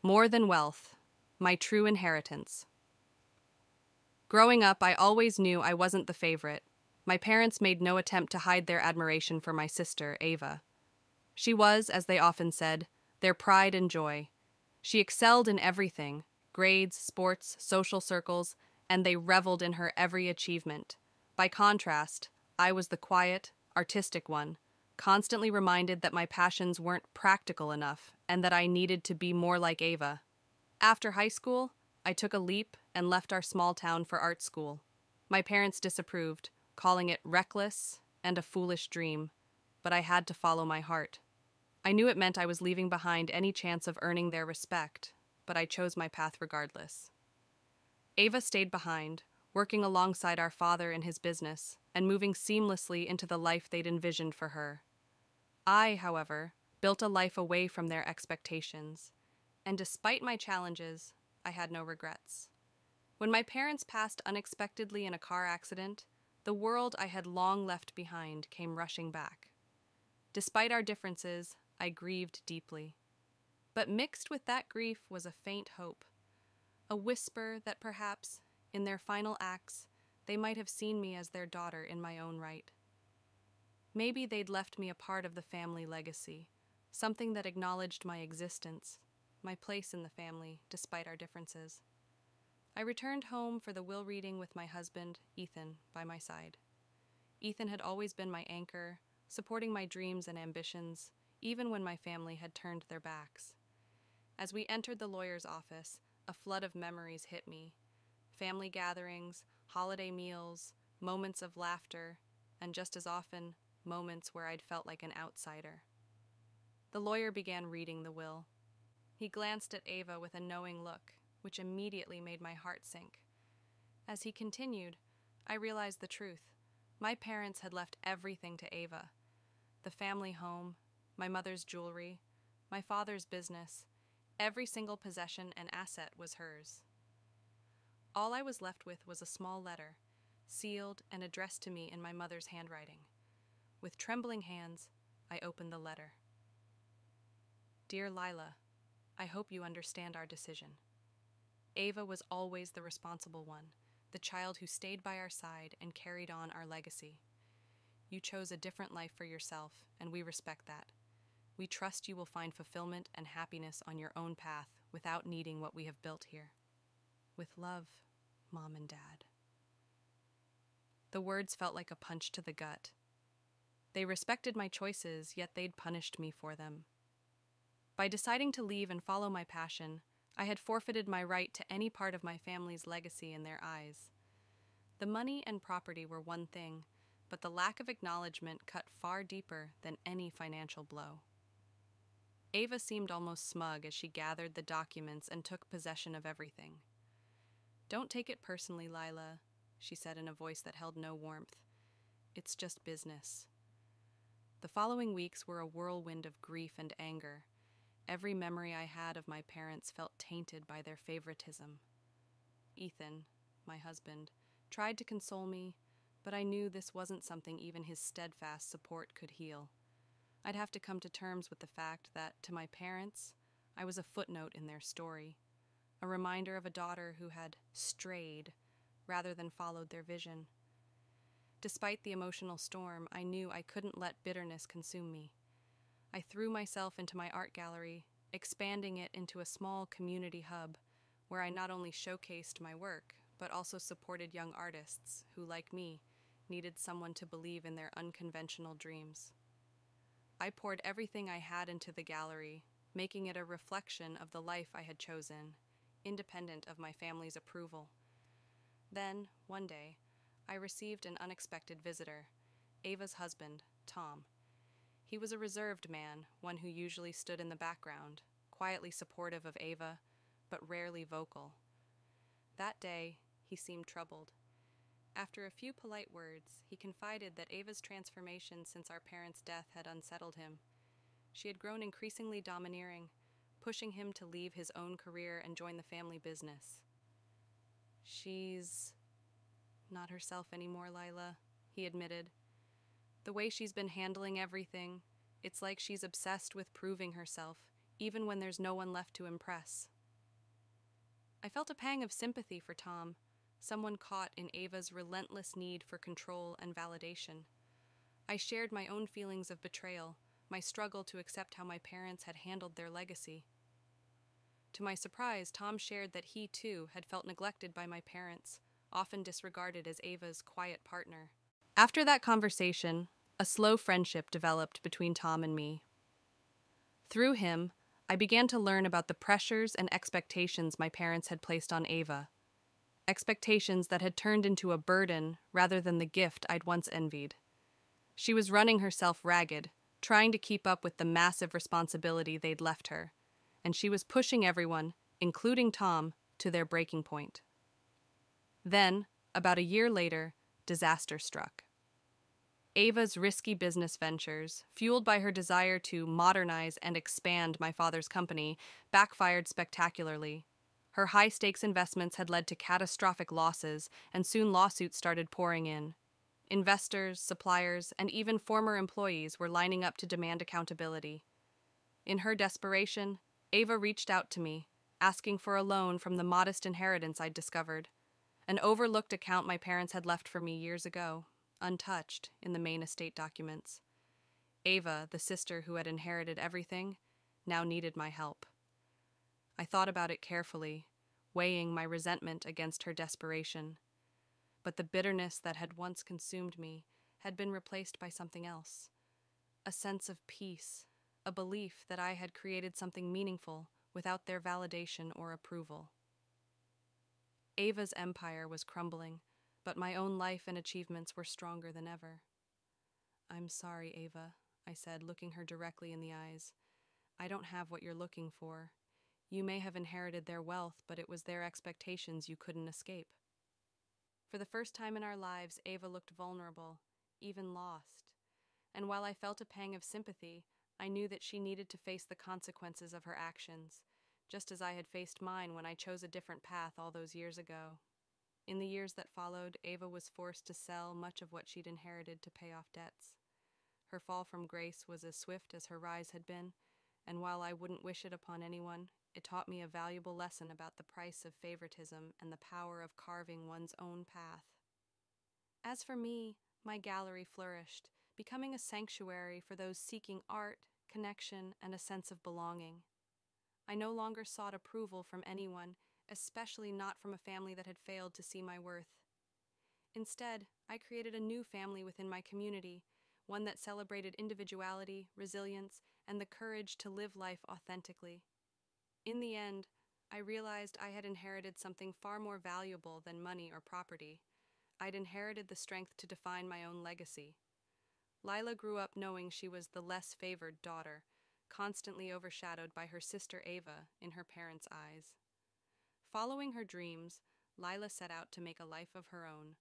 More than wealth, my true inheritance. Growing up, I always knew I wasn't the favorite. My parents made no attempt to hide their admiration for my sister, Ava. She was, as they often said, their pride and joy. She excelled in everything: grades, sports, social circles, and they reveled in her every achievement. By contrast, I was the quiet, artistic one, constantly reminded that my passions weren't practical enough and that I needed to be more like Ava. After high school, I took a leap and left our small town for art school. My parents disapproved, calling it reckless and a foolish dream, but I had to follow my heart. I knew it meant I was leaving behind any chance of earning their respect, but I chose my path regardless. Ava stayed behind, working alongside our father in his business and moving seamlessly into the life they'd envisioned for her. I, however, built a life away from their expectations, and despite my challenges, I had no regrets. When my parents passed unexpectedly in a car accident, the world I had long left behind came rushing back. Despite our differences, I grieved deeply. But mixed with that grief was a faint hope, a whisper that perhaps, in their final acts, they might have seen me as their daughter in my own right. Maybe they'd left me a part of the family legacy, something that acknowledged my existence, my place in the family, despite our differences. I returned home for the will reading with my husband, Ethan, by my side. Ethan had always been my anchor, supporting my dreams and ambitions, even when my family had turned their backs. As we entered the lawyer's office, a flood of memories hit me. Family gatherings, holiday meals, moments of laughter, and just as often, moments where I'd felt like an outsider. The lawyer began reading the will. He glanced at Ava with a knowing look, which immediately made my heart sink. As he continued, I realized the truth. My parents had left everything to Ava. The family home, my mother's jewelry, my father's business, every single possession and asset was hers. All I was left with was a small letter, sealed and addressed to me in my mother's handwriting. With trembling hands, I opened the letter. Dear Lila, I hope you understand our decision. Ava was always the responsible one, the child who stayed by our side and carried on our legacy. You chose a different life for yourself, and we respect that. We trust you will find fulfillment and happiness on your own path without needing what we have built here. With love, Mom and Dad. The words felt like a punch to the gut. They respected my choices, yet they'd punished me for them. By deciding to leave and follow my passion, I had forfeited my right to any part of my family's legacy in their eyes. The money and property were one thing, but the lack of acknowledgement cut far deeper than any financial blow. Ava seemed almost smug as she gathered the documents and took possession of everything. Don't take it personally, Lila, she said in a voice that held no warmth. It's just business. The following weeks were a whirlwind of grief and anger. Every memory I had of my parents felt tainted by their favoritism. Ethan, my husband, tried to console me, but I knew this wasn't something even his steadfast support could heal. I'd have to come to terms with the fact that, to my parents, I was a footnote in their story, a reminder of a daughter who had strayed rather than followed their vision. Despite the emotional storm, I knew I couldn't let bitterness consume me. I threw myself into my art gallery, expanding it into a small community hub where I not only showcased my work, but also supported young artists who, like me, needed someone to believe in their unconventional dreams. I poured everything I had into the gallery, making it a reflection of the life I had chosen, independent of my family's approval. Then, one day, I received an unexpected visitor, Ava's husband, Tom. He was a reserved man, one who usually stood in the background, quietly supportive of Ava, but rarely vocal. That day, he seemed troubled. After a few polite words, he confided that Ava's transformation since our parents' death had unsettled him. She had grown increasingly domineering, pushing him to leave his own career and join the family business. She's not herself anymore, Lila, he admitted. The way she's been handling everything, it's like she's obsessed with proving herself, even when there's no one left to impress. I felt a pang of sympathy for Tom, someone caught in Ava's relentless need for control and validation. I shared my own feelings of betrayal, my struggle to accept how my parents had handled their legacy. To my surprise, Tom shared that he, too, had felt neglected by my parents, often disregarded as Ava's quiet partner. After that conversation, a slow friendship developed between Tom and me. Through him, I began to learn about the pressures and expectations my parents had placed on Ava, expectations that had turned into a burden rather than the gift I'd once envied. She was running herself ragged, trying to keep up with the massive responsibility they'd left her, and she was pushing everyone, including Tom, to their breaking point. Then, about a year later, disaster struck. Ava's risky business ventures, fueled by her desire to modernize and expand my father's company, backfired spectacularly. Her high-stakes investments had led to catastrophic losses, and soon lawsuits started pouring in. Investors, suppliers, and even former employees were lining up to demand accountability. In her desperation, Ava reached out to me, asking for a loan from the modest inheritance I'd discovered, an overlooked account my parents had left for me years ago, untouched in the main estate documents. Ava, the sister who had inherited everything, now needed my help. I thought about it carefully, weighing my resentment against her desperation. But the bitterness that had once consumed me had been replaced by something else. A sense of peace, a belief that I had created something meaningful without their validation or approval. Ava's empire was crumbling, but my own life and achievements were stronger than ever. "I'm sorry, Ava," I said, looking her directly in the eyes. "I don't have what you're looking for. You may have inherited their wealth, but it was their expectations you couldn't escape." For the first time in our lives, Ava looked vulnerable, even lost. And while I felt a pang of sympathy, I knew that she needed to face the consequences of her actions, just as I had faced mine when I chose a different path all those years ago. In the years that followed, Ava was forced to sell much of what she'd inherited to pay off debts. Her fall from grace was as swift as her rise had been, and while I wouldn't wish it upon anyone, it taught me a valuable lesson about the price of favoritism and the power of carving one's own path. As for me, my gallery flourished, becoming a sanctuary for those seeking art, connection, and a sense of belonging. I no longer sought approval from anyone, especially not from a family that had failed to see my worth. Instead, I created a new family within my community, one that celebrated individuality, resilience, and the courage to live life authentically. In the end, I realized I had inherited something far more valuable than money or property. I'd inherited the strength to define my own legacy. Lila grew up knowing she was the less favored daughter, constantly overshadowed by her sister Ava in her parents' eyes. Following her dreams, Lila set out to make a life of her own,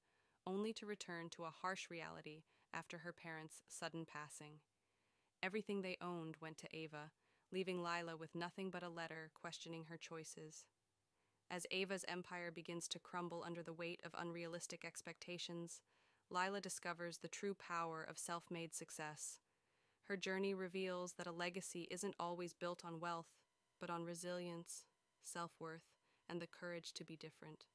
only to return to a harsh reality after her parents' sudden passing. Everything they owned went to Ava, leaving Lila with nothing but a letter questioning her choices. As Ava's empire begins to crumble under the weight of unrealistic expectations, Lila discovers the true power of self-made success. Her journey reveals that a legacy isn't always built on wealth, but on resilience, self-worth, and the courage to be different.